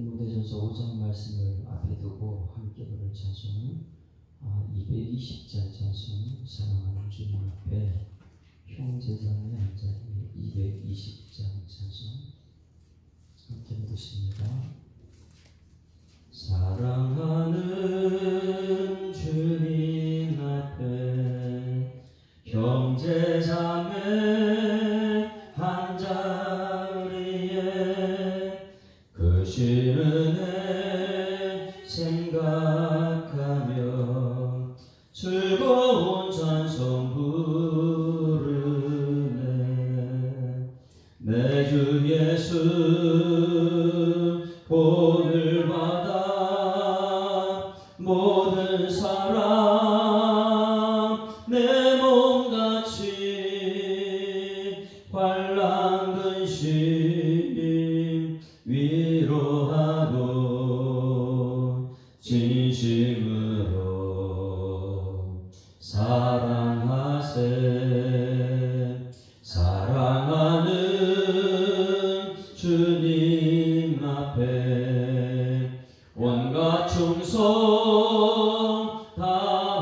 디모데전서 5장 말씀을 앞에 두고 함께 부를 찬송은 220장 찬송, 사랑하는 주님 앞에 형제자매 한자리 220장 찬송 함께 부르십니다. 사랑하는 주님 앞에 형제자매 한자리에 크신 은혜 생각하며 즐거운 찬송 부르네. 내 주 예수 본을 받아 모든 사람 내 몸같이 환난 근심 위로하고 진심으로 사랑하세. 사랑하는 주님 앞에 온갖 충성 다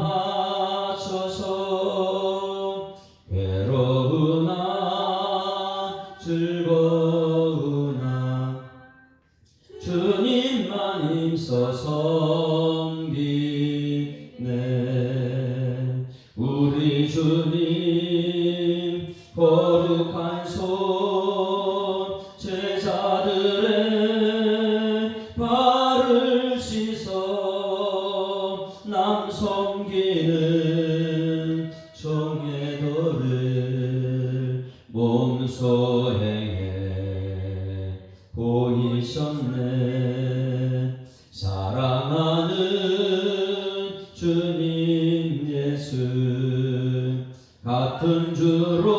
바쳐서 괴로우나 즐거우나 주님만 힘써 섬기네. 우리 주님 거룩한 손 제자들의 발을 씻어 남 섬기는 정예도를 몸소 행해 보이셨네. 사랑하는 주님 예수 같은 주로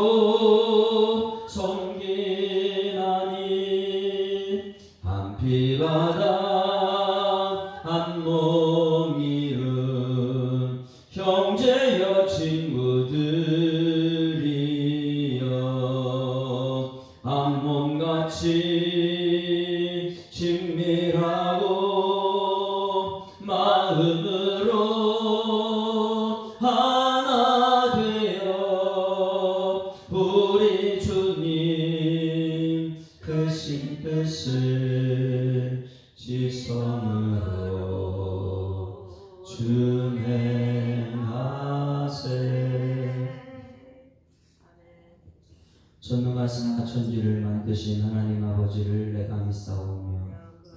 섬기나니 한 피바다 한 몸 이룬 형제여 친구들이여 한 몸같이 친밀하고 마음으로 하나 되어 우리 주님 크신 뜻을 지성으로 준행하세. 전능하신 천지를 만드신 하나님 아버지를 내가 믿사오며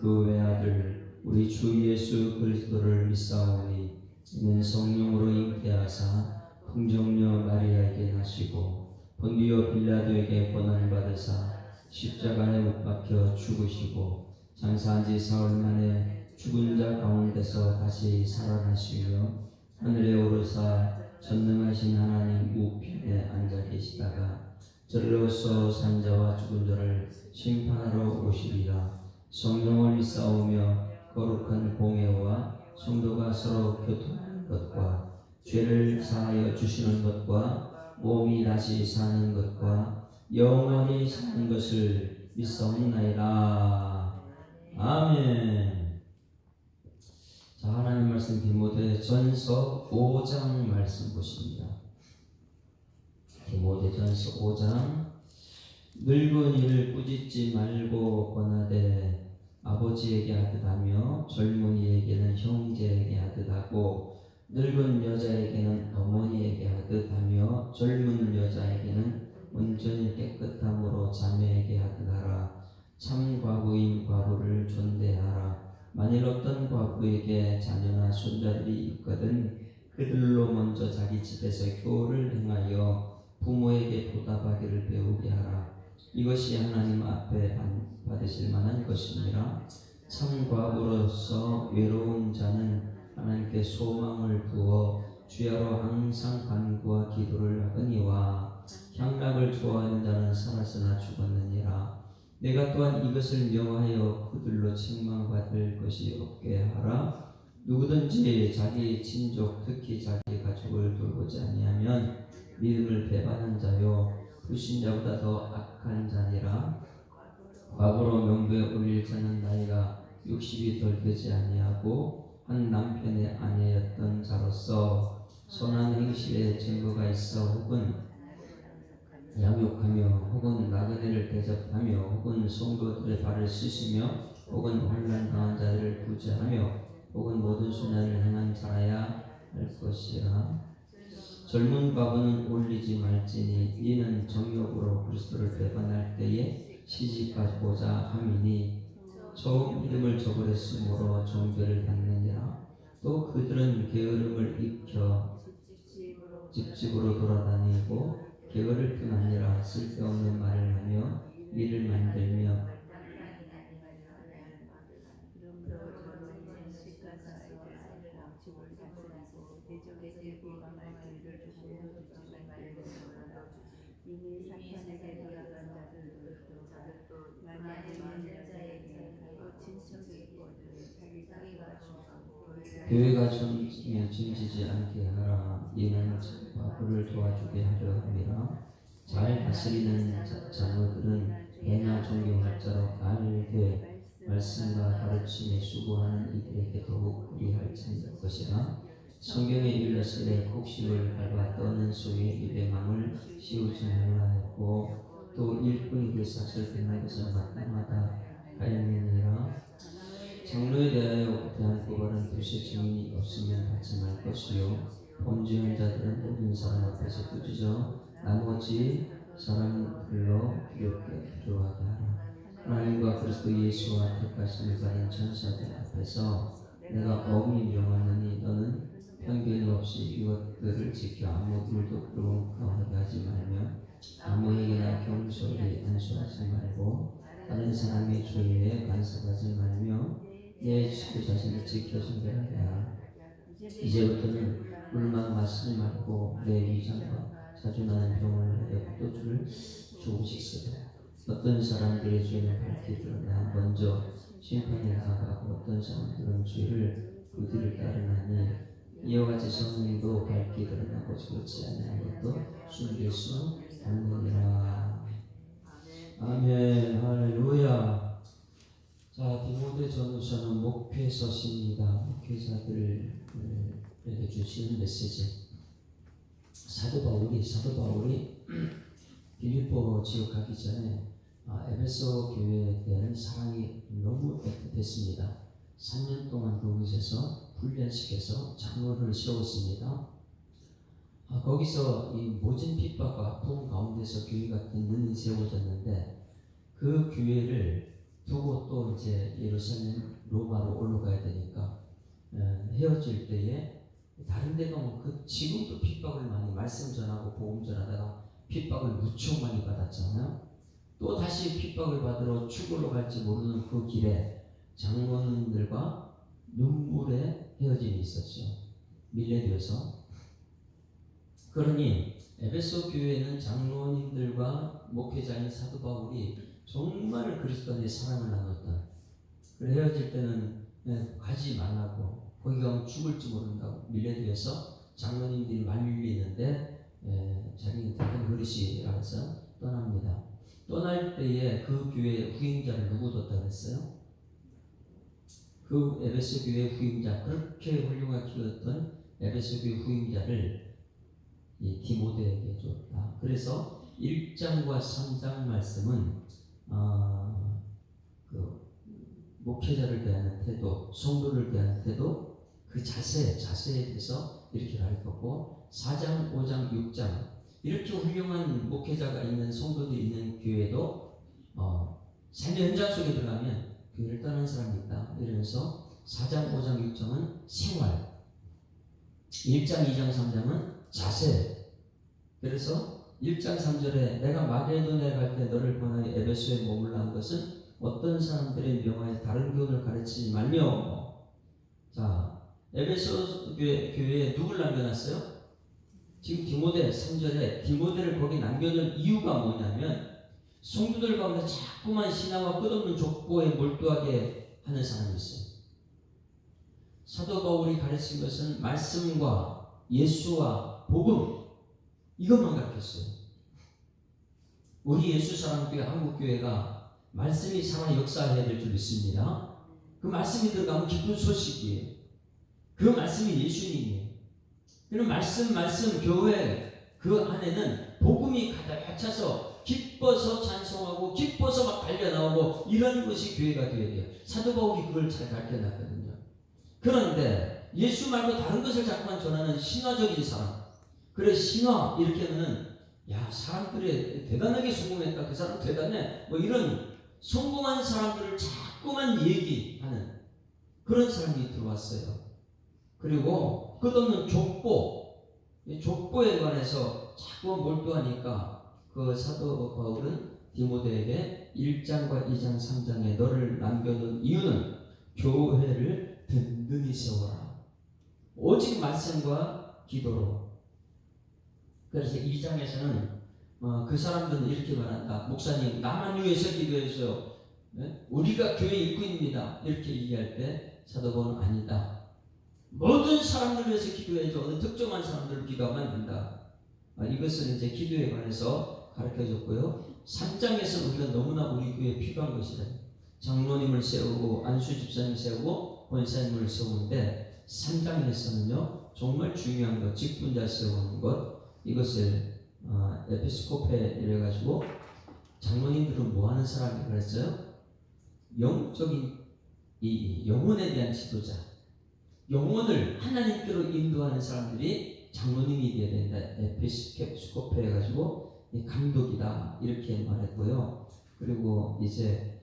그 외아들 우리 주 예수 그리스도를 믿사오니 이는 성령으로 잉태하사 풍정녀 마리아에게 나시고 본디오 빌라도에게 고난을 받으사 십자가에 못 박혀 죽으시고 장사한 지 사흘 만에 죽은 자 가운데서 다시 살아나시며 하늘에 오르사 전능하신 하나님 우편에 앉아 계시다가 저리로서 산자와 죽은 자를 심판하러 오시리라. 성령을 믿사오며 거룩한 공회와 성도가 서로 교통하는 것과 죄를 사하여 주시는 것과 몸이 다시 사는 것과 영원히 사는 것을 믿사옵나이다. 아멘. 자, 하나님 말씀 디모데전서 5장 말씀 보십니다. 디모데전서 5장 늙은이를 꾸짖지 말고 권하되 아버지에게 하듯 하며 젊은이에게는 형제에게 하듯 하고 늙은 여자에게는 어머니에게 하듯 하며 젊은 여자에게는 온전히 깨끗함으로 자매에게 하듯 하라. 참 과부인 과부를 존대하라. 만일 어떤 과부에게 자녀나 손자들이 있거든 그들로 먼저 자기 집에서 교훈을 행하여 부모에게 보답하기를 배우게 하라. 이것이 하나님 앞에 받으실 만한 것이니라. 참 과부로서 외로운 자는 하나님께 소망을 두어 주야로 항상 간구와 기도를 하거니와 향락을 좋아하는 자는 살았으나 죽었느니라. 내가 또한 이것을 명하여 그들로 책망받을 것이 없게 하라. 누구든지 자기 친족 특히 자기 가족을 돌보지 아니하면 믿음을 배반한 자요 불신자보다 더 악한 자니라. 과거로 명부에 올릴 자는 나이가 60이 덜 되지 아니하고 한 남편의 아내였던 자로서 선한 행실에 증거가 있어 혹은 양육하며 혹은 나그네를 대접하며 혹은 성도들의 발을 씻으며 혹은 환난 당한 자들을 구제하며 혹은 모든 순애를 행한 자라야 할 것이라. 젊은 과부는 올리지 말지니 이는 정욕으로 그리스도를 배반할 때에 시집가고자 함이니 처음 이름을 저버렸으므로 종교를 받느니라. 또 그들은 게으름을 익혀 집집으로 돌아다니고 게으를 뿐 아니라 쓸데없는 말을 하며 일을 만들며 교회가 짐지지 않게 하라. 이는 바울을 도와주게 하려 함이라. 잘 다스리는 자녀들은 배나 존경할자로 알되 말씀과 가르침에 수고하는 이들에게 더욱 그리할 것이라. 성경에 일렀으되 곡식을 밟아 떠는 소의 입에 망을 씌우지 말라 했고 또 일꾼이 그 삭을 뱉는 것은 마땅하다 하였느니라. 장로에 대한 고발은 두세 증인이 없으면 받지 말 것이요 범죄한 자들은 모든 사람 앞에서 꾸짖어 나머지 사람들로 필요하게 하라. 하나님과 그리스도 예수와 택하심을 받은 천사들 앞에서 내가 엄히 명하노니 너는 편견이 없이 이것들을 지켜 아무 일도 부끄러워하게 하지 말며 아무에게나 겸손히 안수하지 말고 다른 사람의 죄에 간섭하지 말며 내 자신을 지켜 순결하게 하라. 이제부터는 물만 마시지 말고 내 위장과 자주 나는 병을 하여 포도주를 조금씩 쓰라. 어떤 사람들의 죄는 밝히 드러나 먼저 심판에 나가고 어떤 사람들은 죄를 그 뒤를 따르나니 이와 같이 성령도 밝히 드러나고 그렇지 않은 것도 숨길 수 없느니라. 아멘. 할렐루야. 자, 디모데전서는 목회서십니다. 목회자들에게 주시는 메시지. 사도 바울이 빌립보 지역 가기 전에 에베소 교회에 대한 사랑이 너무 애틋했습니다. 3년 동안 그곳에서 훈련시켜서 장로를 세웠습니다. 거기서 이 모진 핍박과 아픔 가운데서 교회가 든든히 세워졌는데 그 교회를 두고 또 이제 예루살렘 로마로 올라가야 되니까 헤어질 때에 다른 데 가면 그 지금도 핍박을 많이 말씀 전하고 복음 전하다가 핍박을 무척 많이 받았잖아요. 또 다시 핍박을 받으러 죽으러 갈지 모르는 그 길에 장로님들과 눈물의 헤어짐이 있었죠. 밀레디오서. 그러니 에베소 교회는 장로님들과 목회자인 사도 바울이 정말 그리스도 안에 사랑을 나눴다. 그래 헤어질 때는 가지 말라고, 거기 가면 죽을지 모른다고 밀레디오에서 장로님들이 말리는데 자기는 큰 그릇이라고 해서 떠납니다. 떠날 때에 그 교회의 후임자를 누구 뒀다 그랬어요? 그 에베소 교회 후임자, 그렇게 훌륭하게 키웠던 에베소 교회 후임자를 이 디모데에게 줬다. 그래서 1장과 3장 말씀은 그 목회자를 대하는 태도, 성도를 대하는 태도, 그 자세에 대해서 이렇게 가르쳤고 4장, 5장, 6장 이렇게 훌륭한 목회자가 있는 성도들이 있는 교회도 삶의 현장 속에 들어가면 교회를 떠난 사람이 있다. 이러면서 4장, 5장, 6장은 생활, 1장, 2장, 3장은 자세. 그래서 1장 3절에 내가 마게도냐에 갈 때 너를 보내어 에베소에 머물라 한 것은 어떤 사람들의 명하에 다른 교훈을 가르치지 말며. 자, 에베소 교회에 누굴 남겨놨어요? 지금 디모데 3절에 디모데를 거기 남겨놓은 이유가 뭐냐면 성도들 가운데 자꾸만 신앙과 끝없는 족보에 몰두하게 하는 사람이 있어요. 사도 바울이 가르친 것은 말씀과 예수와 복음, 이것만 가르쳤어요. 우리 예수 사랑교회 한국교회가 말씀이 살아 역사해야 될 줄 믿습니다. 그 말씀이 들어가면 기쁜 소식이에요. 그 말씀이 예수님이에요. 그런 말씀 교회 그 안에는 복음이 가득 차서 기뻐서 찬송하고 기뻐서 막 달려나오고 이런 것이 교회가 되어야 돼요. 사도 바울이 그걸 잘 가르쳐놨거든요. 그런데 예수 말고 다른 것을 자꾸만 전하는 신화적인 사람, 그래 신화 이렇게 하면은 야 사람들이 대단하게 성공했다, 그 사람 대단해, 뭐 이런 성공한 사람들을 자꾸만 얘기하는 그런 사람이 들어왔어요. 그리고 끝없는 족보에 관해서 자꾸 몰두하니까 그 사도 바울은 디모데에게 1장과 2장 3장에 너를 남겨둔 이유는 교회를 든든히 세워라, 오직 말씀과 기도로. 그래서 2장에서는 그 사람들은 이렇게 말한다. 목사님 나만 위해서 기도해서 우리가 교회 일꾼입니다 이렇게 얘기할 때 사도 바울은 아니다, 모든 사람들을 위해서 기도해줘. 어느 특정한 사람들을 기도하면 안 된다. 이것은 이제 기도에 관해서 가르쳐줬고요. 3장에서는 우리가 너무나 우리 교회에 필요한 것이다. 장로님을 세우고 안수 집사님 세우고 권사님을 세우는데 3장에서는요 정말 중요한 것, 직분자 세우는 것, 이것을 에피스코페 이래가지고 장로님들은 뭐 하는 사람이 그랬어요? 영적인 이 영혼에 대한 지도자, 영혼을 하나님께로 인도하는 사람들이 장로님이 되어야 된다. 에피스코페 해가지고 감독이다 이렇게 말했고요. 그리고 이제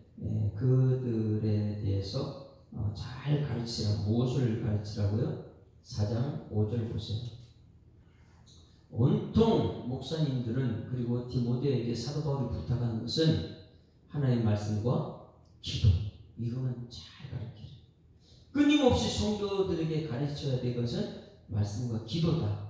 그들에 대해서 잘 가르치라. 무엇을 가르치라고요? 4장 5절 보세요. 온통 목사님들은 그리고 디모데에게 사도 바울이 부탁하는 것은 하나님의 말씀과 기도, 이거만 잘 가르쳐요. 끊임없이 성도들에게 가르쳐야 될 것은 말씀과 기도다.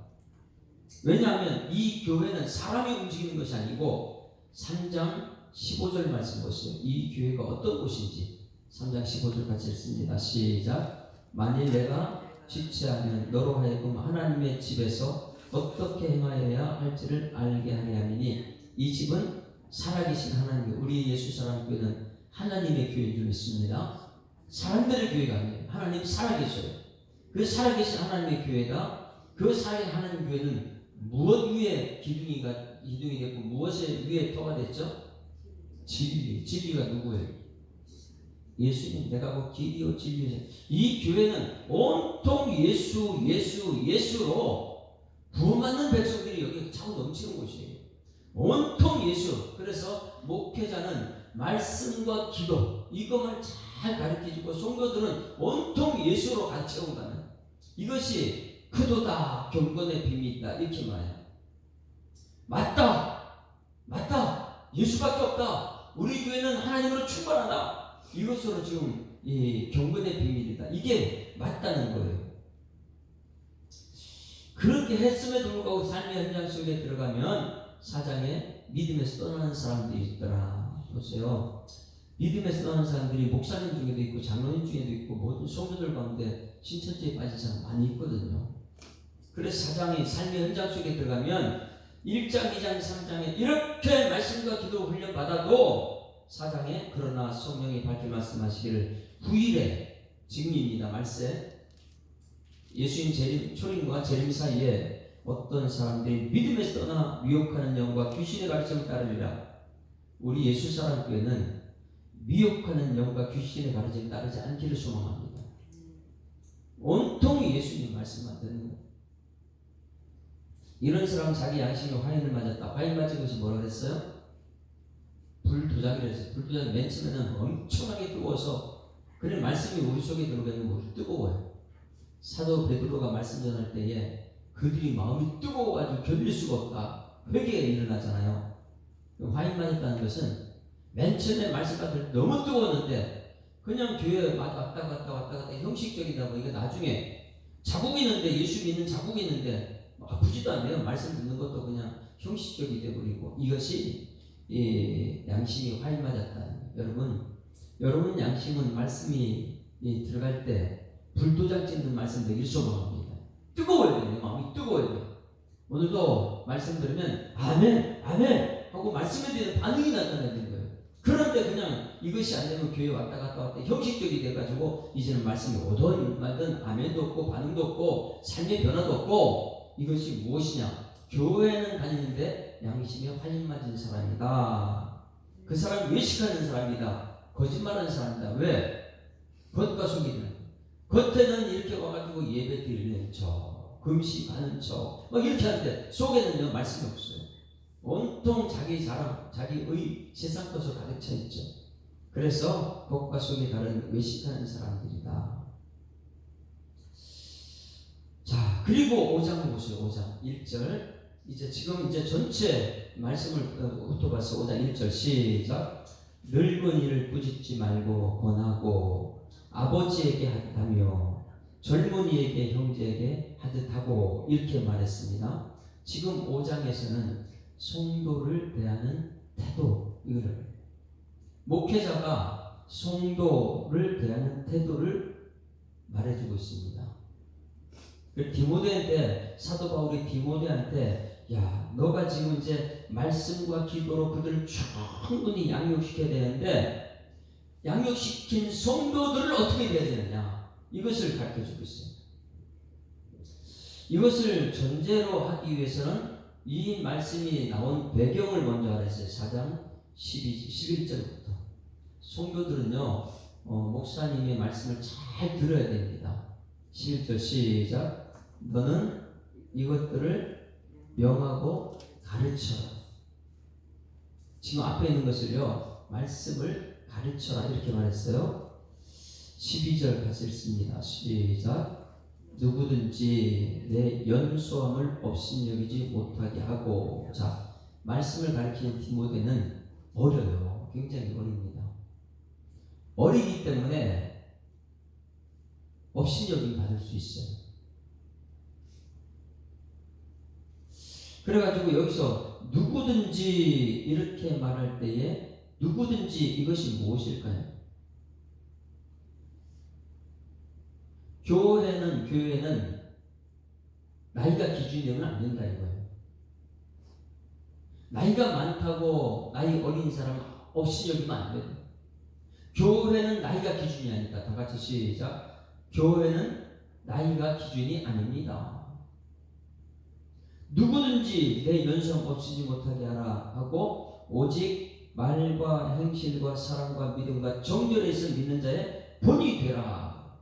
왜냐하면 이 교회는 사람이 움직이는 것이 아니고 3장 15절 말씀 보세요. 이 교회가 어떤 곳인지 3장 15절 같이 읽습니다. 시작. 만일 내가 지체하면 너로 하여금 하나님의 집에서 어떻게 행하여야 할지를 알게 하려 함이니 이 집은 살아계신 하나님의, 우리 예수 사람 교회는 하나님의 교회인 줄 믿습니다. 사람들의 교회가 아니에요. 하나님 살아계셔요. 그 살아계신 하나님의 교회가, 그 살아계신 하나님 교회는 무엇 위에 기둥이 됐고 무엇에 위에 터가 됐죠? 진리가 누구예요? 예수님. 내가 그 길이요 진리요. 이 교회는 온통 예수로 부흥받는 백성들이 여기 차고 넘치는 곳이에요. 온통 예수. 그래서 목회자는 말씀과 기도 이것만 잘 가르쳐주고 성도들은 온통 예수로 같이 온다는, 이것이 크도다 경건의 비밀이다 이렇게 말해요. 맞다 예수밖에 없다, 우리 교회는 하나님으로 충만하다, 이것으로 지금 이 경건의 비밀이다, 이게 맞다는 거예요. 그렇게 했음에도 불구하고 삶의 현장 속에 들어가면 4장에 믿음에서 떠나는 사람들이 있더라. 보세요. 믿음에서 떠나는 사람들이 목사님 중에도 있고 장로님 중에도 있고 모든 성도들 가운데 신천지에 빠진 사람 많이 있거든요. 그래서 4장이 삶의 현장 속에 들어가면 1장, 2장, 3장에 이렇게 말씀과 기도 훈련 받아도 4장에 그러나 성령이 밝게 말씀하시기를 9일에 지금입니다. 말세 예수님 초림과 재림 사이에 어떤 사람들이 믿음에서 떠나 미혹하는 영과 귀신의 가르침을 따르리라. 우리 예수 사람 교회는 미혹하는 영과 귀신의 가르침을 따르지 않기를 소망합니다. 온통이 예수님 말씀만 듣는 거예요. 이런 사람 자기 양심에 화인을 맞았다. 화인 맞은 것이 뭐라 그랬어요? 불도장이라 했어요. 불도장이 맨 처음에는 엄청나게 뜨거워서, 그런 말씀이 우리 속에 들어가면 우리 뜨거워요. 사도 베드로가 말씀 전할 때에 그들이 마음이 뜨거워가지고 견딜 수가 없다, 회개가 일어나잖아요. 화인 맞았다는 것은 맨 처음에 말씀 받을 때 너무 뜨거웠는데 그냥 교회에 왔다 갔다 형식적이다 보니까 나중에 자국 있는데, 예수 믿는 자국이 있는데 아프지도 않네요. 말씀 듣는 것도 그냥 형식적이 되어버리고, 이것이 양심이 화인 맞았다. 여러분 양심은 말씀이 들어갈 때 불도장 찍는 말씀 되기를 소망합니다. 뜨거워야 돼요. 마음이 뜨거워야 돼요. 오늘도 말씀 들으면 아멘 하고 말씀에 대한 반응이 나타나야 되는 거예요. 그런데 그냥 이것이 안 되면 교회 왔다 갔다 형식적이 돼가지고 이제는 말씀이 오든 말든 아멘도 없고 반응도 없고 삶의 변화도 없고, 이것이 무엇이냐? 교회는 다니는데 양심에 활린 맞은 사람이다. 그 사람 외식하는 사람이다. 거짓말하는 사람이다. 왜? 겉과 속이 드는. 겉에는 이렇게 와가지고 예배 드리는 척, 금식하는 척, 막 이렇게 하는데 속에는요 말씀이 없어요. 온통 자기 자랑, 자기의 세상 것으로 가득 차 있죠. 그래서 겉과 속이 다른 외식하는 사람들이다. 자, 그리고 5장 보세요. 5장 1절. 지금 전체 말씀을 훑어봐서 5장 1절 시작. 늙은이를 꾸짖지 말고 권하고 아버지에게 하듯하며 젊은이에게 형제에게 하듯하고, 이렇게 말했습니다. 지금 5장에서는 성도를 대하는 태도, 이거를 목회자가 성도를 대하는 태도를 말해주고 있습니다. 디모데한테, 사도 바울이 디모데한테, 야, 너가 지금 이제 말씀과 기도로 그들을 충분히 양육시켜야 되는데, 양육시킨 성도들을 어떻게 해야 되느냐, 이것을 가르쳐주고 있어요. 이것을 전제로 하기 위해서는 이 말씀이 나온 배경을 먼저 알았어요. 4장 11절부터. 성도들은요, 목사님의 말씀을 잘 들어야 됩니다. 11절 시작. 너는 이것들을 명하고 가르쳐라. 지금 앞에 있는 것을요, 말씀을 가르쳐라, 이렇게 말했어요. 12절 같이 읽습니다. 시작. 누구든지 내 연소함을 업신여기지 못하게 하고. 자, 말씀을 가르치는 디모데는 어려요. 굉장히 어립니다. 어리기 때문에 업신여김 받을 수 있어요. 그래가지고 여기서 누구든지 이렇게 말할 때에 누구든지 이것이 무엇일까요? 교회는 나이가 기준이 되면 안 된다 이거예요. 나이가 많다고 나이 어린 사람 없이 여기면 안 돼요. 교회는 나이가 기준이 아니다. 다 같이 시작. 교회는 나이가 기준이 아닙니다. 누구든지 내 연성 없이지 못하게 하라 하고, 오직 말과 행실과 사랑과 믿음과 정결에서 믿는 자의 본이 되라.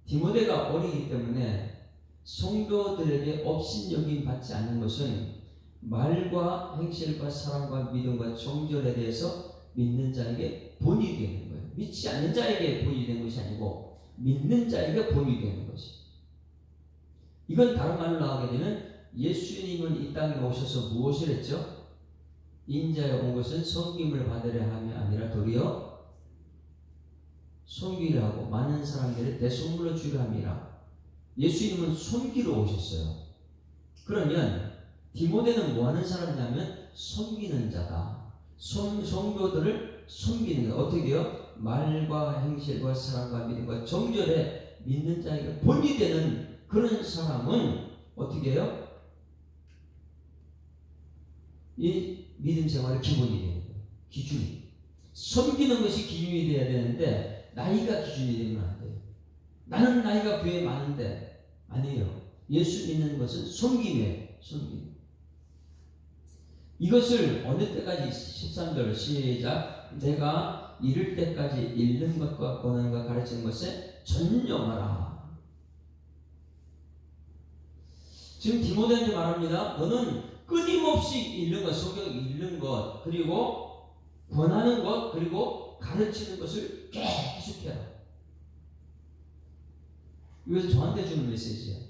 디모데가 어리기 때문에 성도들에게 업신여김 받지 않는 것은 말과 행실과 사랑과 믿음과 정결에 대해서 믿는 자에게 본이 되는 거예요. 믿지 않는 자에게 본이 되는 것이 아니고 믿는 자에게 본이 되는 것이. 이건 다른 말로 나오게 되면 예수님은 이 땅에 오셔서 무엇을 했죠? 인자에 온 것은 섬김을 받으려 함이 아니라 도리어 섬기려 하고 많은 사람들의 대속물로 주려 함이라. 예수님은 섬기러 오셨어요. 그러면 디모데는 뭐 하는 사람이냐면 섬기는 자다. 성도들을 섬기는 자. 어떻게 해요? 말과 행실과 사랑과 믿음과 정결에 믿는 자에게 본이 되는 그런 사람은 어떻게 해요? 이 믿음 생활의 기본이 되는 거예요. 기준이. 섬기는 것이 기준이 돼야 되는데 나이가 기준이 되면 안 돼요. 나는 나이가 교회에 많은데, 아니에요. 예수 믿는 것은 섬김이에요. 섬김. 이것을 어느 때까지 13절 시작. 내가 이를 때까지 읽는 것과 권하는가 가르치는 것에 전념하라. 지금 디모데한테 말합니다. 너는 끊임없이 읽는 것, 성경 읽는 것, 그리고 권하는 것, 그리고 가르치는 것을 계속해라. 이것은 저한테 주는 메시지예요.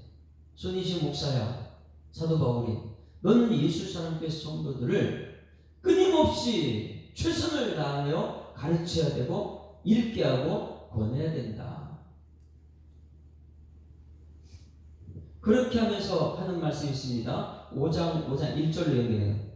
손희신 목사야, 사도 바울이, 너는 예수 사랑교회 성도들을 끊임없이 최선을 다하여 가르쳐야 되고 읽게 하고 권해야 된다. 그렇게 하면서 하는 말씀이 있습니다. 5장 1절로 연결해요.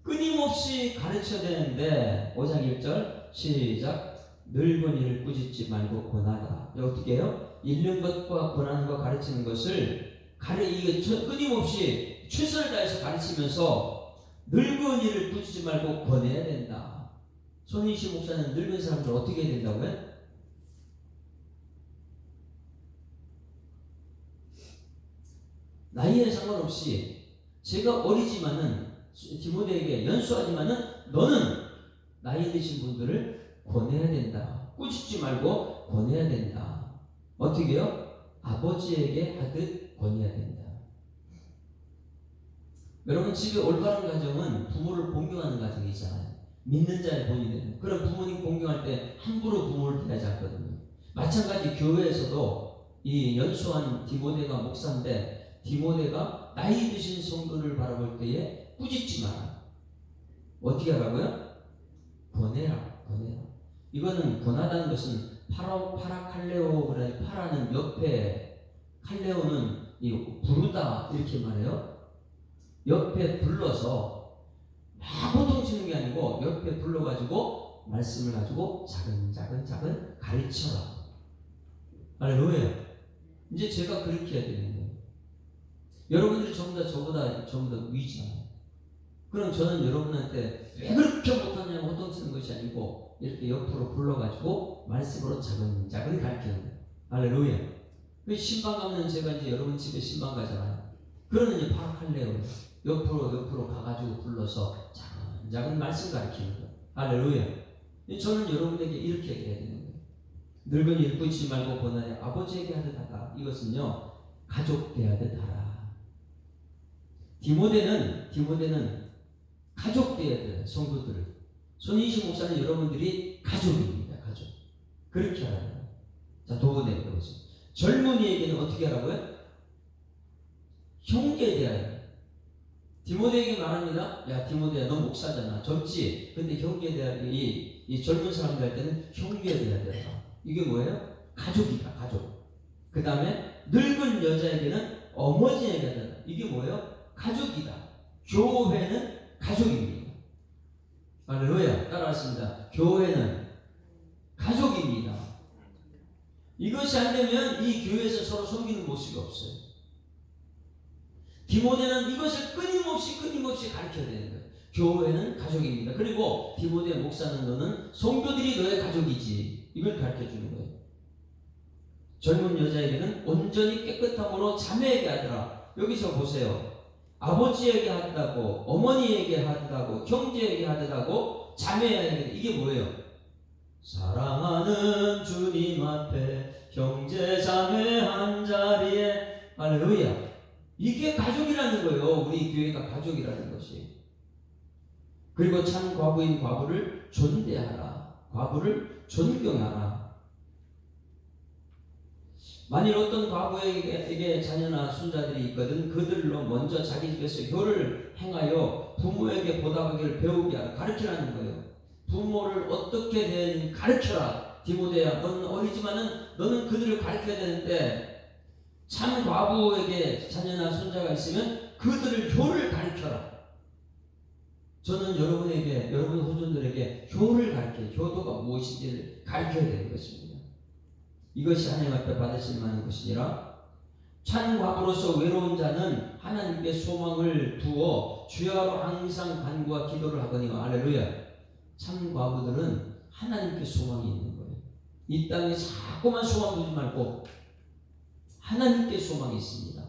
끊임없이 가르쳐야 되는데 5장 1절 시작. 늙은이를 꾸짖지 말고 권하라. 어떻게 해요? 읽는 것과 권하는 것, 가르치는 것을 끊임없이 최선을 다해서 가르치면서 늙은이를 꾸짖지 말고 권해야 된다. 손인식 목사는 늙은 사람들 어떻게 해야 된다고요? 나이에 상관없이 제가 어리지만은 디모데에게 연수하지만은 너는 나이 드신 분들을 권해야 된다. 꾸짖지 말고 권해야 된다. 어떻게요? 아버지에게 하듯 권해야 된다. 여러분 집에 올바른 가정은 부모를 공경하는 가정이잖아요. 믿는 자의 본이 되는 그런 부모님 공경할 때 함부로 부모를 대하지 않거든요. 마찬가지 교회에서도 이 연수한 디모데가 목사인데 디모데가 나이 드신 성도를 바라볼 때에 꾸짖지 마라. 어떻게 하라고요? 권해라. 이거는 권하다는 것은 파라칼레오, 그래. 파라는 옆에, 칼레오는 이 부르다 이렇게 말해요. 옆에 불러서 막 호통치는 게 아니고 옆에 불러가지고 말씀을 가지고 작은 가르쳐라. 할렐루야. 이제 제가 그렇게 해야 되는 거예요. 여러분들이 전부 다 저보다 위잖아요. 그럼 저는 여러분한테 왜 그렇게 못하냐고 호통치는 것이 아니고 이렇게 옆으로 불러가지고 말씀으로 작은 가르치는 거예요. 할렐루야. 그 신방 가면 제가 이제 여러분 집에 신방 가잖아요. 그러면 이제 파라칼레오 옆으로 가가지고 불러서 작은 말씀 가르치는 거예요. 할렐루야. 저는 여러분에게 이렇게 얘기해야 되는 거예요. 늙은이를 꾸짖지 말고 권하되 아버지에게 하듯 하라. 이것은요 가족 대하듯 하라. 디모데는 가족 대해야 돼요. 성도들을. 손인식 목사는 여러분들이 가족입니다. 가족. 그렇게 하라고요. 자, 도우네 보세요. 젊은이에게는 어떻게 하라고요? 형제에 대하여. 디모데에게 말합니다. 야, 디모데야, 너 목사잖아. 젊지? 근데 형제에 대하여 이 젊은 사람들 할 때는 형제에 대해야 된다. 이게 뭐예요? 가족이다. 가족. 그 다음에 늙은 여자에게는 어머니에게 된다. 이게 뭐예요? 가족이다. 교회는 가족입니다. 할렐루야. 따라하십니다. 교회는 가족입니다. 이것이 안 되면 이 교회에서 서로 섬기는 모습이 없어요. 디모데는 이것을 끊임없이 가르쳐야 되는 거예요. 교회는 가족입니다. 그리고 디모데 목사는 너는 성도들이 너의 가족이지. 이걸 가르쳐 주는 거예요. 젊은 여자에게는 온전히 깨끗함으로 자매에게 하더라. 여기서 보세요. 아버지에게 하다고, 어머니에게 하다고, 형제에게 하다고, 자매에게, 이게 뭐예요? 사랑하는 주님 앞에 형제 자매 한 자리에. 할렐루야. 이게 가족이라는 거예요. 우리 교회가 가족이라는 것이. 그리고 참 과부인 과부를 존대하라. 과부를 존경하라. 만일 어떤 과부에게 자녀나 손자들이 있거든 그들로 먼저 자기 집에서 효를 행하여 부모에게 보답하기를 배우게 하라. 가르치라는 거예요. 부모를 어떻게 대하는지 가르쳐라. 디모데야, 너는 어리지만은 너는 그들을 가르쳐야 되는데 참 과부에게 자녀나 손자가 있으면 그들을 효를 가르쳐라. 저는 여러분에게, 여러분 후손들에게 효를 가르쳐요. 효도가 무엇인지를 가르쳐야 되는 것입니다. 이것이 하나님 앞에 받으실 만한 것이니라. 참 과부로서 외로운 자는 하나님께 소망을 두어 주야로 항상 간구와 기도를 하거니와. 할렐루야. 참 과부들은 하나님께 소망이 있는 거예요. 이 땅에 자꾸만 소망 두지 말고 하나님께 소망이 있습니다.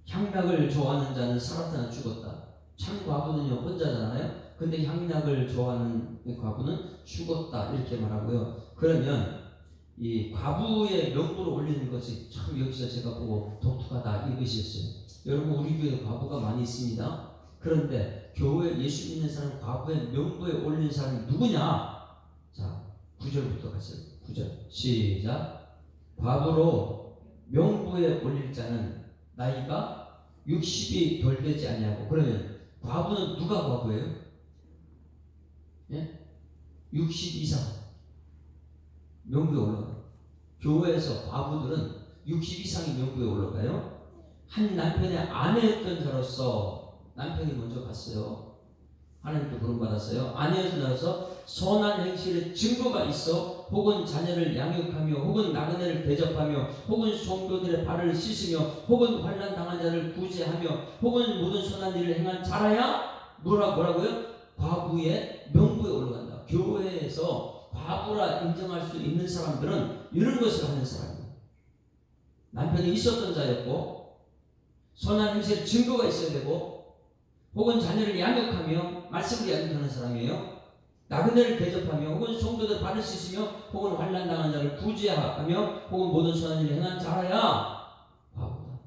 향락을 좋아하는 자는 살았으나 죽었다. 참 과부는요 혼자잖아요. 근데 향락을 좋아하는 과부는 죽었다 이렇게 말하고요. 그러면 이 과부의 명부를 올리는 것이 참 여기서 제가 보고 독특하다 이것이었어요. 여러분 우리 교회에 과부가 많이 있습니다. 그런데 교회 예수 믿는 사람 과부의 명부에 올린 사람이 누구냐? 자 9절부터 가세요. 9절 시작. 과부로 명부에 올릴 자는 나이가 60이 덜 되지 아니하고. 그러면 과부는 누가 과부예요? 예? 60 이상 명부에 올라가요. 교회에서 과부들은 60 이상이 명부에 올라가요. 한 남편의 아내였던 자로서 남편이 먼저 갔어요. 하나님께 부름받았어요. 아내였던 자로서 선한 행실의 증거가 있어 혹은 자녀를 양육하며 혹은 나그네를 대접하며 혹은 성도들의 발을 씻으며 혹은 환난 당한 자를 구제하며 혹은 모든 선한 일을 행한 자라야 뭐라고요? 과부의 명부에 올라간다. 교회에서 과부라 인정할 수 있는 사람들은 이런 것을 하는 사람이에요. 남편이 있었던 자였고 선한 행실의 증거가 있어야 되고 혹은 자녀를 양육하며 말씀을 양육하는 사람이에요. 나그네를 대접하며 혹은 성도들 발을 씻으며 혹은 환난 당한 자를 구제하며 혹은 모든 선한 일을 행한 자라야 과부다.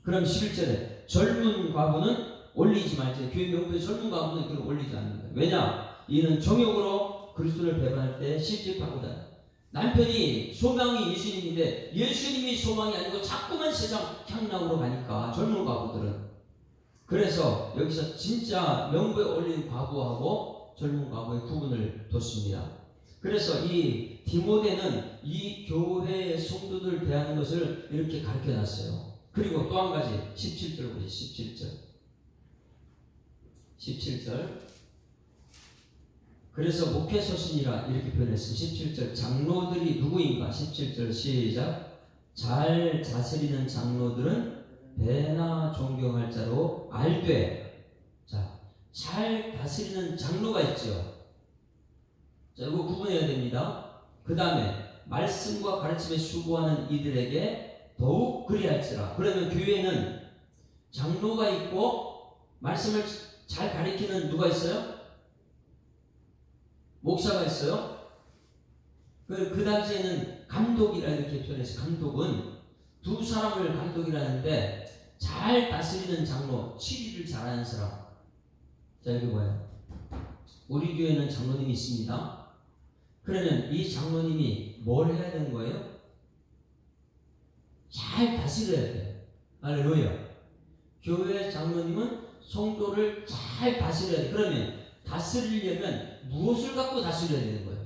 그럼 11절에 젊은 과부는 올리지 말지. 교회 명부에 젊은 과부는 그걸 올리지 않는다. 왜냐? 이는 정욕으로 그리스도를 배반할 때 실직하고다. 남편이 소망이 예수님인데 예수님이 소망이 아니고 자꾸만 세상 향락으로 가니까 젊은 과부들은. 그래서 여기서 진짜 명부에 올린 과부하고 젊은 과부의 구분을 뒀습니다. 그래서 이 디모데는 이 교회의 성도들 대하는 것을 이렇게 가르쳐 놨어요. 그리고 또 한 가지 17절 보세요. 17절 그래서 목회서신이라 이렇게 표현했습니다. 17절 장로들이 누구인가? 17절 시작. 잘 다스리는 장로들은 배나 존경할 자로 알되. 자, 잘 다스리는 장로가 있죠. 자, 이거 구분해야 됩니다. 그 다음에 말씀과 가르침에 수고하는 이들에게 더욱 그리할지라. 그러면 교회는 장로가 있고 말씀을 잘 가르치는 누가 있어요? 목사가 있어요. 그 당시에는 감독이라 이렇게 표현해서 감독은 두 사람을 감독이라는데 잘 다스리는 장로, 치리를 잘하는 사람. 자, 여기 뭐예요? 우리 교회는 장로님이 있습니다. 그러면 이 장로님이 뭘 해야 되는 거예요? 잘 다스려야 돼요. 할렐루야. 교회 장로님은 성도를 잘 다스려야 돼. 그러면 다스리려면 무엇을 갖고 다스려야 되는 거예요?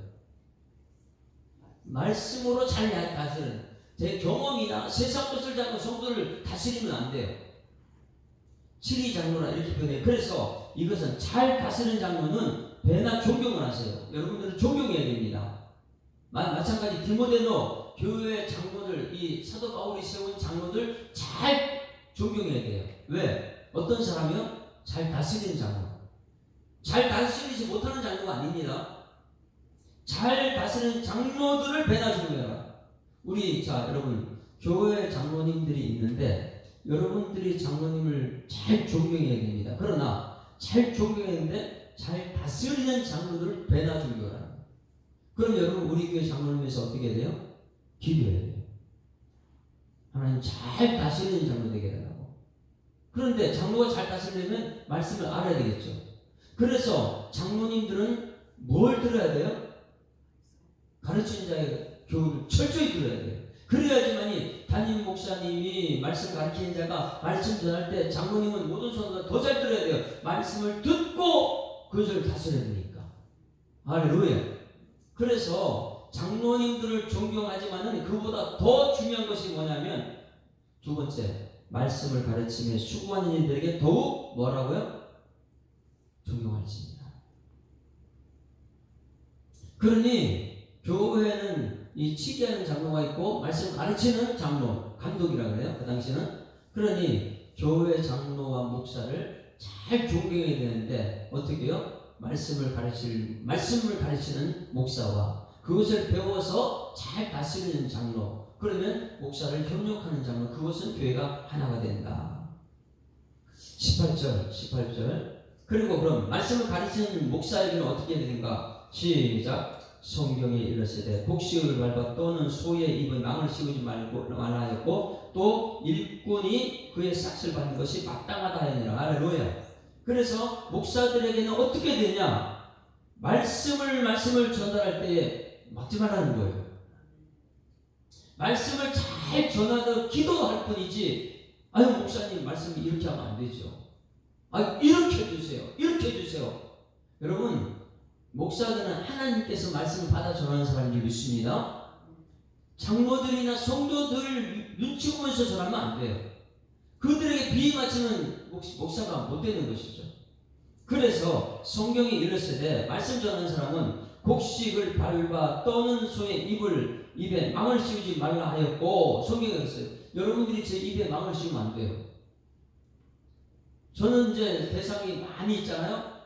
말씀으로 잘 다스리는. 제 경험이나 세상 것을 잡고 성도를 다스리면 안 돼요. 치리 장로라 이렇게 표현해요. 그래서 이것은 잘 다스리는 장로는 배나 존경을 하세요. 여러분들은 존경해야 됩니다. 마찬가지 디모데도 교회 장로들, 이 사도 바울이 세운 장로들 잘 존경해야 돼요. 왜? 어떤 사람이요? 잘 다스리는 장로. 잘 다스리지 못하는 장로가 아닙니다. 잘 다스리는 장로들을 배나 존경해라. 우리 자 여러분 교회 장로님들이 있는데 여러분들이 장로님을 잘 존경해야 됩니다. 그러나 잘 존경했는데 잘 다스리는 장로들을 배나 존경하라. 그럼 여러분 우리 교회 장로님에서 어떻게 돼요? 기도해야 돼요. 하나님 잘 다스리는 장로 되게 해달라고. 그런데 장로가 잘 다스리려면 말씀을 알아야 되겠죠. 그래서 장로님들은 뭘 들어야 돼요? 가르치는 자의 교훈을 철저히 들어야 돼요. 그래야지만이 담임 목사님이 말씀 가르치는 자가 말씀 전할 때 장로님은 모든 성도가 더 잘 들어야 돼요. 말씀을 듣고 그것을 다스려야 되니까. 할렐루야. 그래서 장로님들을 존경하지만은 그보다 더 중요한 것이 뭐냐면 두 번째, 말씀을 가르치며 수고하는 이들에게 더욱 뭐라고요? 존경할지니라. 그러니 교회는 이 치기하는 장로가 있고 말씀 가르치는 장로, 감독이라고 그래요. 그 당시는. 그러니 교회 장로와 목사를 잘 존경해야 되는데 어떻게 해요? 말씀을 가르치는 목사와 그것을 배워서 잘 다스리는 장로, 그러면 목사를 협력하는 장로, 그것은 교회가 하나가 된다. 18절. 그리고 그럼 말씀을 가르치는 목사에게는 어떻게 해야 되는가? 시작. 성경에 이르시되 곡식을 밟아 또는 소의 입은 망을 씌우지 말라 하였고 또 일꾼이 그의 삭슬 받는 것이 마땅하다 하니라. 할렐루야. 그래서 목사들에게는 어떻게 되냐? 말씀을 전달할 때에 막지 말라는 거예요. 말씀을 잘 전하고 기도할 뿐이지, 아유 목사님 말씀이 이렇게 하면 안 되죠. 아 이렇게 해주세요. 여러분 목사들은 하나님께서 말씀을 받아 전하는 사람을 믿습니다. 장로들이나 성도들 눈치 보면서 전하면 안 돼요. 그들에게 비맞추는 목사가 못 되는 것이죠. 그래서 성경에 이르시되 말씀 전하는 사람은 곡식을 밟아 떠는 소의 입에 망을 씌우지 말라 하였고, 성경에 있어요. 여러분들이 제 입에 망을 씌우면 안 돼요. 저는 이제 대상이 많이 있잖아요.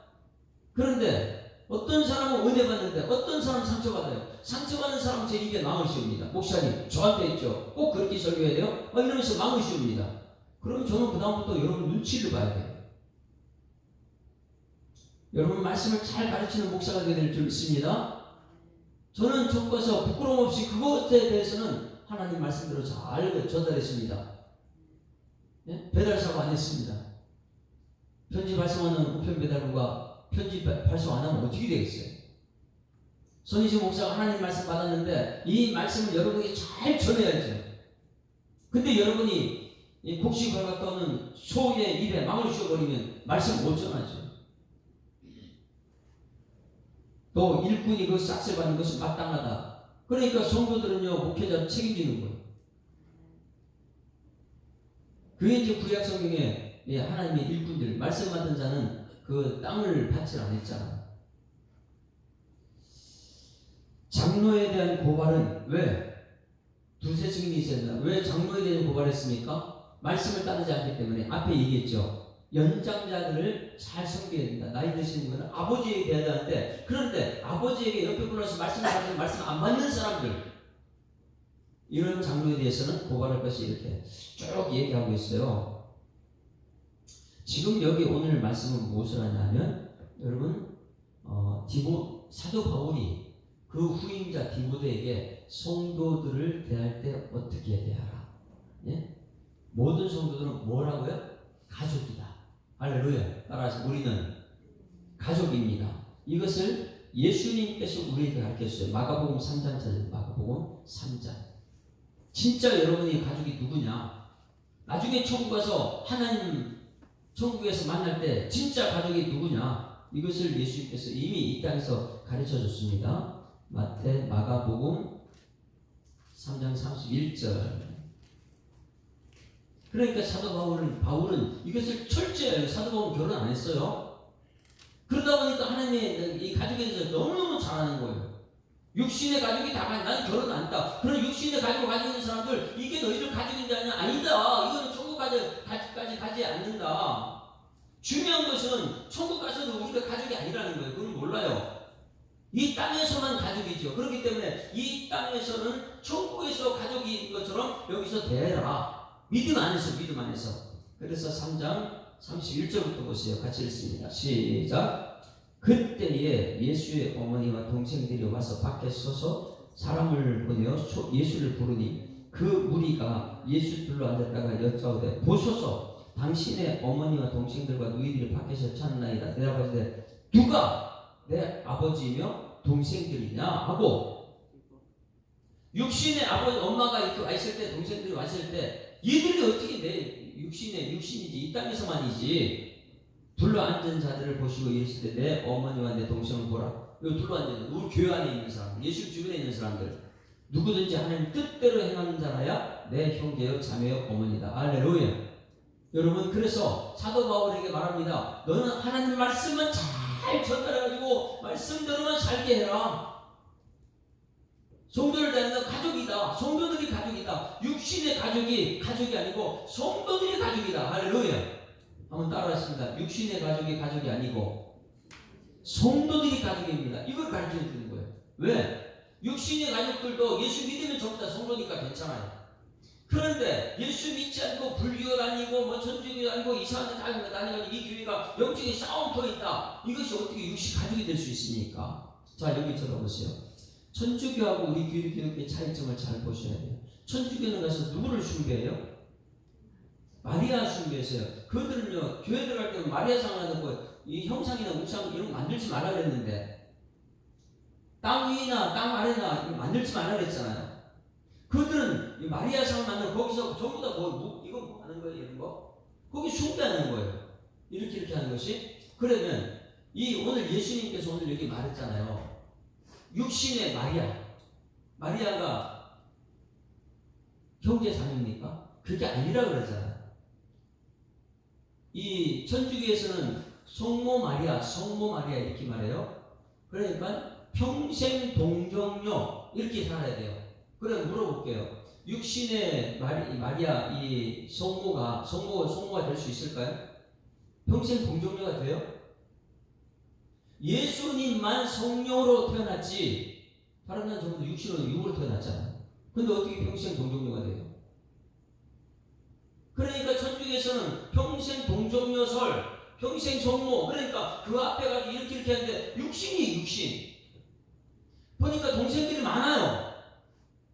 그런데 어떤 사람은 은혜 받는데 어떤 사람은 상처받아요. 상처받는 사람은 제 입에 망을 씌웁니다. 목사님 저한테 있죠. 꼭 그렇게 설교해야 돼요? 이러면서 망을 씌웁니다. 그럼 저는 그 다음부터 여러분 눈치를 봐야 돼요. 여러분 말씀을 잘 가르치는 목사가 되어야 될 줄 믿습니다. 저는 좁아서 부끄러움 없이 그것에 대해서는 하나님 말씀대로 잘 전달했습니다. 네? 배달 사고 안 했습니다. 편지 발송하는 우편 배달부가 편지 발송 안 하면 어떻게 되겠어요? 손희진 목사가 하나님 말씀 받았는데 이 말씀을 여러분에게 잘 전해야죠. 근데 여러분이 곡식 밟았다 오는 소의 입에 망을 씌워버리면 말씀 못 전하죠. 또 일꾼이 그 싹쓸 받는 것이 마땅하다. 그러니까 성도들은요, 목회자를 책임지는 거예요. 그게 이제 구약 성경에 하나님의 일꾼들, 말씀 받은 자는 그 땅을 받지 않았잖아. 장로에 대한 고발은 왜? 두세 증인이 있었나? 왜 장로에 대한 고발했습니까? 말씀을 따르지 않기 때문에. 앞에 얘기했죠. 연장자들을 잘 섬겨야 된다. 나이 드시는 분은 아버지에게 대해야 하는데, 그런데 아버지에게 옆에 불러서 말씀을 받는 말씀 안 받는 사람들, 이런 장로에 대해서는 고발할 것이 이렇게 쭉 얘기하고 있어요. 지금 여기 오늘 말씀은 무엇을 하냐면, 여러분 사도 바울이 그 후임자 디모데에게 성도들을 대할 때 어떻게 대하라. 예? 모든 성도들은 뭐라고요? 가족이다. 할렐루야. 따라서 우리는 가족입니다. 이것을 예수님께서 우리에게 가르쳤어요. 마가복음 3장 찾아요. 마가복음 3장. 진짜 여러분이 가족이 누구냐? 나중에 천국 가서 하나님 천국에서 만날 때 진짜 가족이 누구냐? 이것을 예수님께서 이미 이 땅에서 가르쳐 줬습니다. 마가복음 3장 31절. 그러니까 사도 바울은 이것을 철저히 알고, 사도 바울은 결혼 안 했어요. 그러다 보니까 하나님의 이 가족에 대해서 너무너무 잘하는 거예요. 육신의 가족이 나는 결혼 안 했다. 그런 육신의 가족을 가지고 있는 사람들, 이게 너희들 가족인지 아니다. 이거는 천국까지 가지 않는다. 중요한 것은 천국 가서도 우리가 가족이 아니라는 거예요. 그건 몰라요. 이 땅에서만 가족이죠. 그렇기 때문에 이 땅에서는 천국에서 가족인 것처럼 여기서 대해라. 믿음 안에서. 그래서 3장 31절부터 보세요. 같이 읽습니다. 시작. 그때에 예수의 어머니와 동생들이 와서 밖에 서서 사람을 보내어 예수를 부르니 그 무리가 예수 둘러 앉았다가 여짜오되 보소서 당신의 어머니와 동생들과 너희들이 밖에서 찾나이다. 대답하시되 누가 내 아버지며 동생들이냐 하고, 육신의 아버지 엄마가 이렇게 와 있을 때, 동생들이 왔을 때 얘들이 어떻게 내 육신이지 이 땅에서만이지. 둘러앉은 자들을 보시고 이르시되 내 어머니와 내 동생을 보라. 여기 둘러앉은 우리 교회 안에 있는 사람들, 예수 주변에 있는 사람들, 누구든지 하나님 뜻대로 행하는 자라야 내 형제여 자매여 어머니다. 할렐루야. 여러분, 그래서 사도 바울에게 말합니다. 너는 하나님 말씀만 잘 전달해가지고 말씀대로만 살게 해라. 성도를 대하는 가족이다. 성도들이 가족이다. 육신의 가족이 아니고 성도들이 가족이다. 할렐루야. 한번 따라하십니다. 육신의 가족이 아니고 성도들이 가족입니다. 이걸 가르쳐 주는 거예요. 왜? 육신의 가족들도 예수 믿으면 전부 다 성도니까 괜찮아요. 그런데 예수 믿지 않고 불교가 다니고 천주교 다니고 이상한 데 다니고 이 교회가 영적인 싸움터에 있다. 이것이 어떻게 육신 가족이 될 수 있습니까? 자, 여기 들어보세요. 천주교하고 우리 기독교의 차이점을 잘 보셔야 돼요. 천주교는 가서 누구를 숭배해요? 마리아 숭배했어요. 그들은요, 교회 들어갈 때는 마리아상을 하고 이 형상이나 우상 이런 거 만들지 말라 그랬는데, 땅 위나 땅 아래나 만들지 말라 그랬잖아요. 그들은 이 마리아상을 만들고 거기서 전부 다 이거 뭐 하는 거예요? 이런 거? 거기 숭배하는 거예요. 이렇게 하는 것이. 그러면 오늘 예수님께서 오늘 여기 말했잖아요. 육신의 마리아가 형제 자매입니까? 그게 아니라 그러잖아요. 이 천주교에서는 성모 마리아 이렇게 말해요. 그러니까 평생 동정녀 이렇게 살아야 돼요. 그럼 물어볼게요. 육신의 마리아 이 성모가 될 수 있을까요? 평생 동정녀가 돼요? 예수님만 성령으로 태어났지 다른 난 전부 육신으로 육으로 태어났잖아요. 근데 어떻게 평생 동정녀가 돼요? 그러니까 천주교에서는 평생 동정녀설, 평생 성모, 그러니까 그 앞에 가서 이렇게 하는데 육신이 육신. 보니까 동생들이 많아요.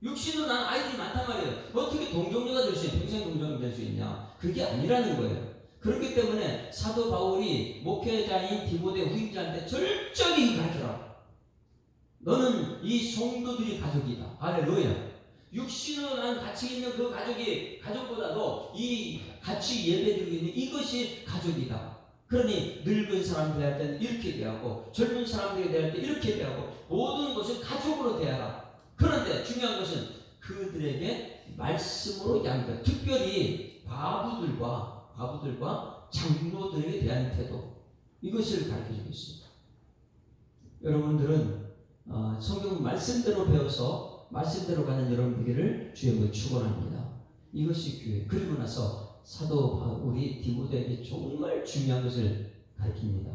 육신으로 난 아이들이 많단 말이에요. 어떻게 동정녀가 될 수 있냐? 평생 동정녀가 될 수 있냐? 그게 아니라는 거예요. 그렇기 때문에 사도 바울이 목회자인 디모데 후임자한테 철저히 가르쳐라. 너는 이 성도들이 가족이다. 할렐루야. 육신으로 난 같이 있는 그 가족이 가족보다도 이 같이 예배드리고 있는 이것이 가족이다. 그러니 늙은 사람 대할 때는 이렇게 대하고 젊은 사람들이 대할 때 이렇게 대하고 모든 것을 가족으로 대하라. 그런데 중요한 것은 그들에게 말씀으로 양육, 특별히 과부들과 장로들에게 대한 태도, 이것을 가르쳐주고 있습니다. 여러분들은 성경 말씀대로 배워서 말씀대로 가는 여러분들을 주님을 축원합니다. 이것이 교회. 그리고 나서 사도 바울이 디모데에게 정말 중요한 것을 가르칩니다.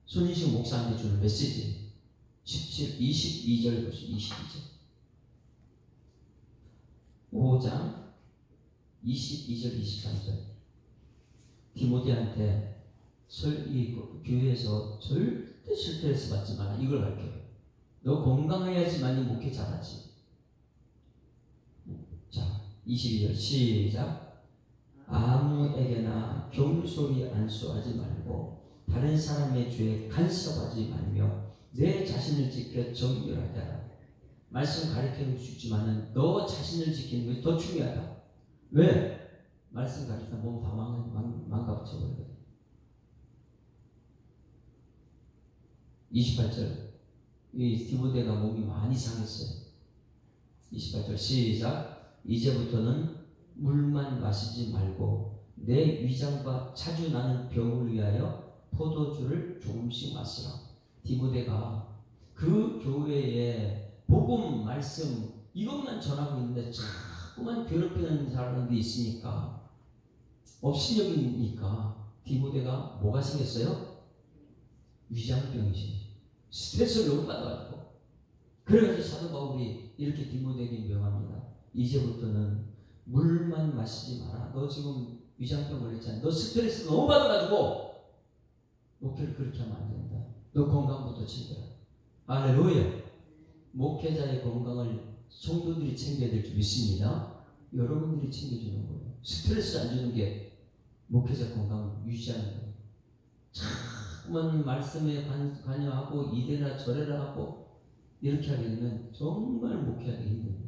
손인식 목사한테 주는 메시지 22절 보시죠. 22절 5장 22절 23절 디모데한테 이 교회에서 절대 스트레스 받지 마라. 이걸 가르쳐요. 너 건강해야지만이 목회 잘하지. 자, 22절 시작. 아무에게나 경솔히 안수하지 말고 다른 사람의 죄에 간섭하지 말며 내 자신을 지켜 정결하게 하라. 말씀 가르치는 수 있지만은 너 자신을 지키는 것이 더 중요하다. 왜? 말씀 가르치다 몸 다 망가붙여버리거든. 28절 이 디모데가 몸이 많이 상했어요. 28절 시작. 이제부터는 물만 마시지 말고 내 위장과 자주 나는 병을 위하여 포도주를 조금씩 마시라. 디모데가 그 교회에 복음 말씀 이것만 전하고 있는데 자꾸만 괴롭히는 사람들이 있으니까 업신여기니까 디모데가 뭐가 생겼어요? 위장병이지. 스트레스를 너무 받아가지고. 그래서 사도 바울이 이렇게 디모데에게 명합니다. 이제부터는 물만 마시지 마라. 너 지금 위장병 걸렸잖아. 너 스트레스 너무 받아가지고 목회를 그렇게 하면 안 된다. 너 건강부터 챙겨라. 할렐루야. 목회자의 건강을 성도들이 챙겨야 될 줄 믿습니다. 여러분들이 챙겨주는 거예요. 스트레스 안 주는 게 목회자 건강 유지하는 거예요. 자꾸만 말씀에 관여하고 이래라 저래라 하고 이렇게 하게 되면 정말 목회하기 힘들어요.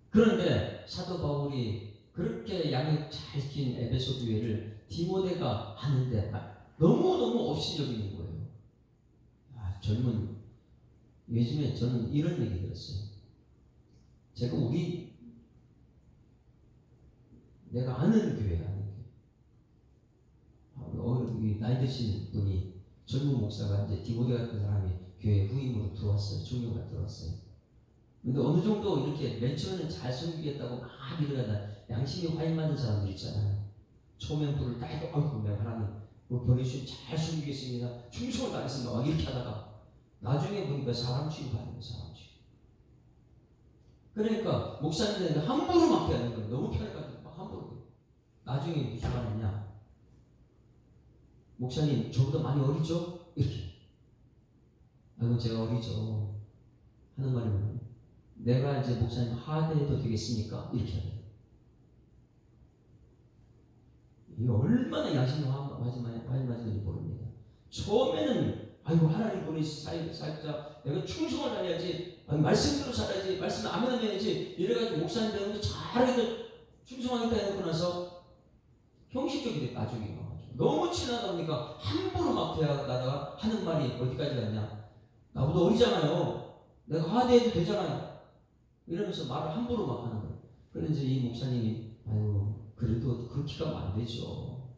그런데 사도 바울이 그렇게 양육 잘 시킨 에베소 교회를 디모데가 하는데 너무너무 업신여기는 거예요. 젊은 요즘에 저는 이런 얘기 들었어요. 제가 내가 아는 교회 나이 드신 분이 젊은 목사가 이제 디모데 같은 사람이 교회 후임으로 들어왔어요. 중요가 들어왔어요. 근데 어느 정도 이렇게 맨 처음에는 잘 섬기겠다고 막 이러다가 양심이 화인맞는 사람들 있잖아요. 처음엔 불을 딱 해도 아이고 내가 하나님 보내주신 잘 섬기겠습니다. 충성을 다하겠습니다. 막 이렇게 하다가 나중에 보니까 사람 취급하는 거예요. 사람 취급. 그러니까 목사님들한테 함부로 막 하는 거예요. 너무 편해가지고 막 함부로. 나중에 무슨 말 하냐. 목사님 저보다 많이 어리죠? 이렇게. 아이고 제가 어리죠. 하는 말이 뭐예요? 내가 이제 목사님 하대해도 되겠습니까? 이렇게 하는 거예요. 이게 얼마나 양심이 화인맞은지 모릅니다. 처음에는 아이고 하나님 보내시 살자 내가 충성을 다해야지 말씀대로 살아야지 말씀 아멘 해야지 이래가지고 목사님 되는 거 잘해도 충성하겠다 해놓고 나서 형식적이 돼. 나중에 너무 친하다 보니까 함부로 막 대하다가 하는 말이 어디까지 갔냐. 나보다 어리잖아요. 내가 하대해도 되잖아요. 이러면서 말을 함부로 막 하는 거예요. 그런데 이제 이 목사님이 아이고 그래도 그렇게 가면 안 되죠.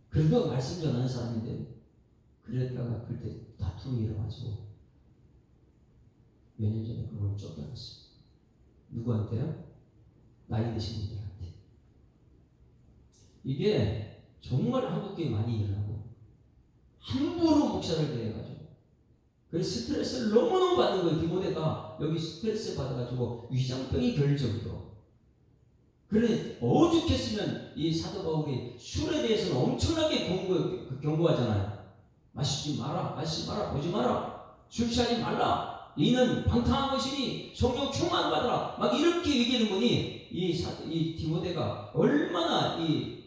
그래도 말씀 전하는 사람인데 그랬다가 그때 다툼이 일어나가지고 몇 년 전에 그걸 쫓겨났어요. 누구한테요? 나이 드신 분들한테. 이게 정말 한국교회 많이 일어나고 함부로 목사를 대해가지고 그 스트레스를 너무너무 받는 거예요. 디모데가 여기 스트레스 받아가지고 위장병이 결 정도. 그래 오죽했으면 이 사도 바울이 술에 대해서는 엄청나게 경고하잖아요. 마시지 마라, 보지 마라, 술 취하지 말라. 이는 방탕한 것이니 성령 충만 받으라. 막 이렇게 얘기하는 분이 이 디모데가 얼마나 이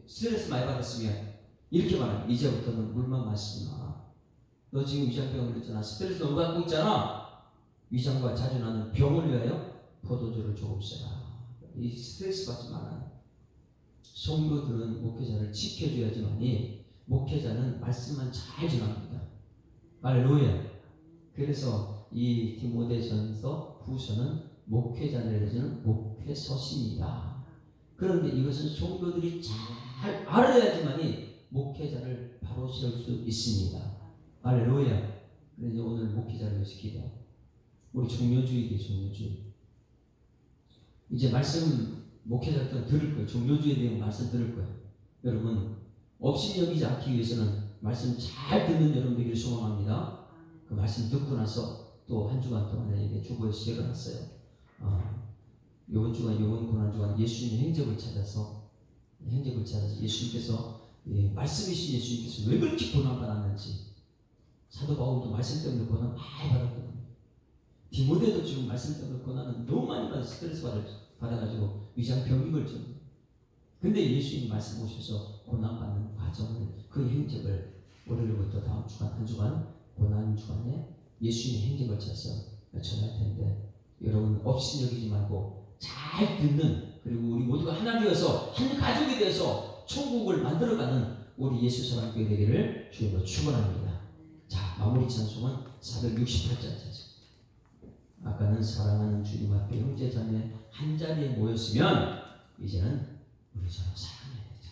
스트레스 많이 받았으면 이렇게 말합니다. 이제부터는 물만 마시지 마. 너 지금 위장병을 걸렸잖아. 스트레스 너무 받고 있잖아. 위장과 자주 나는 병을 위하여 포도주를 조금 써라. 이 스트레스 받지 말아요. 성도들은 목회자를 지켜줘야지만이 목회자는 말씀만 잘 전합니다. 할렐루야. 그래서 이 디모데전서 후서는 목회자를 내주는 목회서십니다. 그런데 이것은 성도들이 잘 알아야지만이 목회자를 바로 세울 수 있습니다. 할렐루야. 그래서 오늘 목회자를 위해서 기도하고 우리 종료주의에 종료주의. 이제 말씀 목회자들 들을 거예요. 종료주의에 대한 말씀 들을 거예요. 여러분 업신여기지 않기 위해서는 말씀 잘 듣는 여러분 되기를 소망합니다. 그 말씀 듣고 나서 또 한 주간 동안 에게 주보에 시작을 했어요. 이번 주간 이번 고난주간 예수님의 행적을 찾아서 예수님께서 말씀이신 예수님께서 왜 그렇게 고난받았는지. 사도 바울도 말씀 때문에 고난 많이 받았거든요. 디모데도 지금 말씀 때문에 고난은 너무 많이 받아 스트레스 받아가지고 위장병이 걸죠. 근데 예수님 말씀 오셔서 고난받는 과정을 그 행적을 월요일부터 다음 주간 한 주간 고난 주간에 예수님의 행적을 찾아서 전할 텐데 여러분 업신여기지 말고 잘 듣는 그리고 우리 모두가 하나 되어서 한 가족이 되어서 천국을 만들어가는 우리 예수 사랑교회 되기를 주님으로 축원합니다. 자, 마무리 찬송은 468장 찬송. 아까는 사랑하는 주님 앞에 형제 자매 한 자리에 모였으면 이제는 우리처럼 사랑해야 되죠.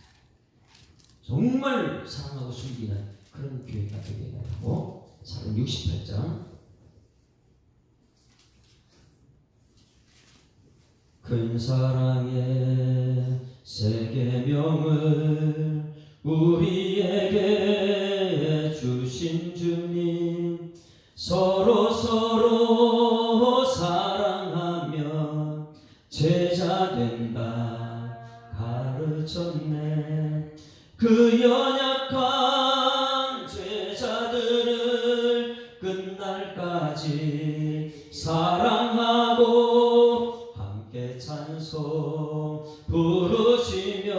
정말 사랑하고 숨기는 그런 교회가 되게 하고 468장 큰 사랑의 세 계명을 우리에게 주신 주님 서로 사랑하며 제자 된다 가르쳤네. 그 연약한 제자들을 끝날까지 사랑하고 함께 찬송 부르시며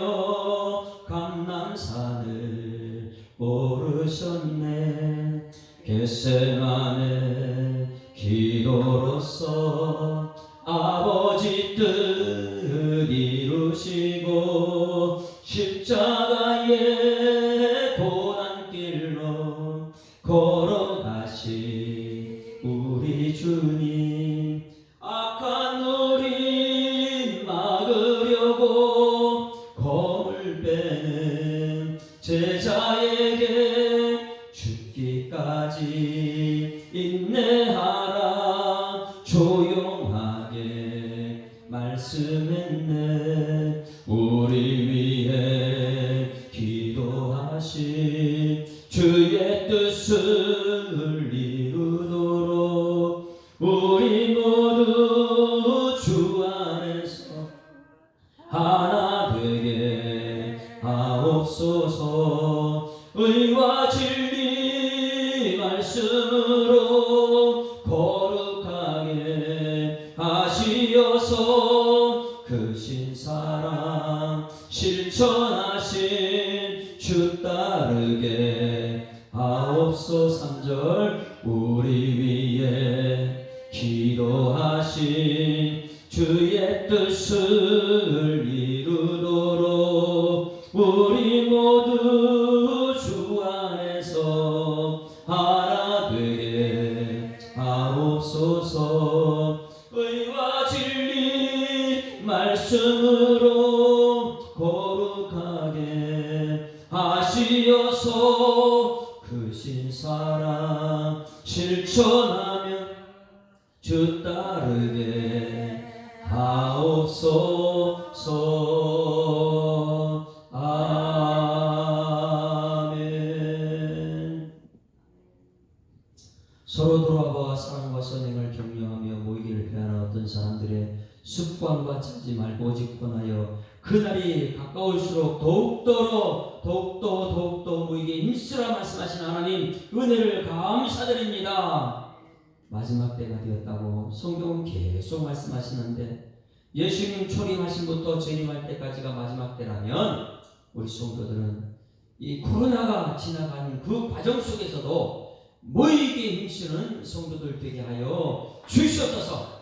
감람산을 오르셨네. 겟세마네 기도로서 아버지 뜻 이루시고 십자가의 고난길로 걸어가신 우리 주님 악한 우리 막으려고 검을 빼는 제자에게 죽기까지 인내하라 조용하게 말씀했네. 우리 위해 기도하신 주의 뜻을 이루도록 우리 모두 주 안에서 하나 되게 하옵소서. 의와 진리 말씀으로 거룩하게 하시어서 크신 사랑 실천하신 주 따르게 하옵소서. 3절 우리 위해 기도하신 주의 뜻을 이루도록 우리 모두 주 안에서 하나 되게 하옵소서. 의와 진리 말씀으로 거룩하게 하시어서 크신 사랑 실천하며 주 따르게 하옵소서. 아멘. 돌아와 사랑과 선행을 격려하며 모이기를 배하는 어떤 사람들의 습관과 찾지 말고 오직 권하여 그날이 가까울수록 더욱더 모이게 힘쓰라 말씀하신 하나님 은혜를 감사드립니다. 마지막 때가 되었다고 성경은 계속 말씀하시는데 예수님 초림하심부터 재림할 때까지가 마지막 때라면 우리 성도들은 이 코로나가 지나가는 그 과정 속에서도 모이기에 힘쓰는 성도들 되게 하여 주시옵소서.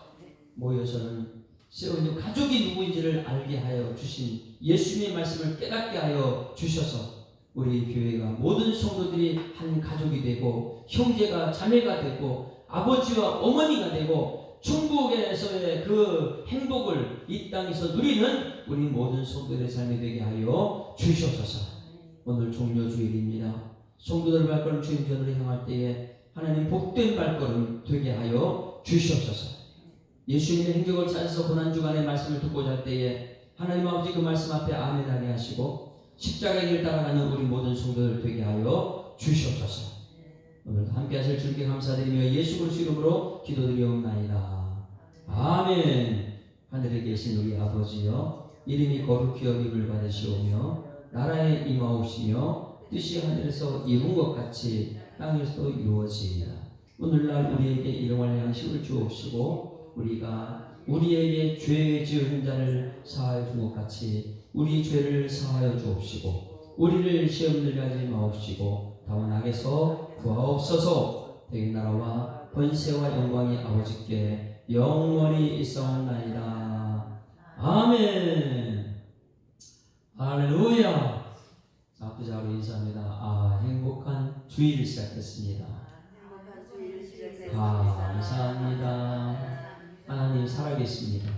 모여서는 세우는 가족이 누구인지를 알게 하여 주신 예수님의 말씀을 깨닫게 하여 주셔서 우리 교회가 모든 성도들이 한 가족이 되고 형제가 자매가 되고 아버지와 어머니가 되고 천국에서의 그 행복을 이 땅에서 누리는 우리 모든 성도들의 삶이 되게 하여 주시옵소서. 오늘 종료주일입니다. 성도들 발걸음 주님 전으로 향할 때에 하나님 복된 발걸음 되게 하여 주시옵소서. 예수님의 행적을 찾아서 고난주간의 말씀을 듣고자 할 때에 하나님 아버지 그 말씀 앞에 아멘하게 하시고 십자가의 길 따라가는 우리 모든 성도들 되게 하여 주시옵소서. 오늘도 함께 하실 주님께 감사드리며 예수 그리스도 이름으로 기도드리옵나이다. 아멘. 하늘에 계신 우리 아버지여 이름이 거룩히 여김을 받으시오며 나라에 임하옵시며 뜻이 하늘에서 이룬 것 같이 땅에서도 이루어지이다. 오늘날 우리에게 일용할 양식을 주옵시고 우리가 우리에게 죄 지은 자를 사하여 준 것 같이 우리 죄를 사하여 주옵시고 우리를 시험 들게 하지 마옵시고 다만 악에서 구하옵소서. 대개 나라와 권세와 영광이 아버지께 영원히 있사옵나이다. 아멘. 할렐루야. 자, 앞부자로 인사합니다. 행복한 주일을 시작했습니다. 감사합니다. 하나님 살아계십니다.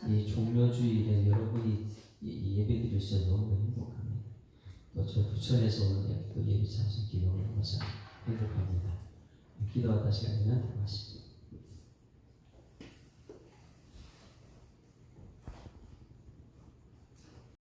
이 종료주일에 여러분이 예배드릴 수 있어 너무 행복합니다. 또 저 부천에서 오늘 또 예배 참석 기도하는 것은 행복합니다. 기도하다 시간이면 고맙습니다.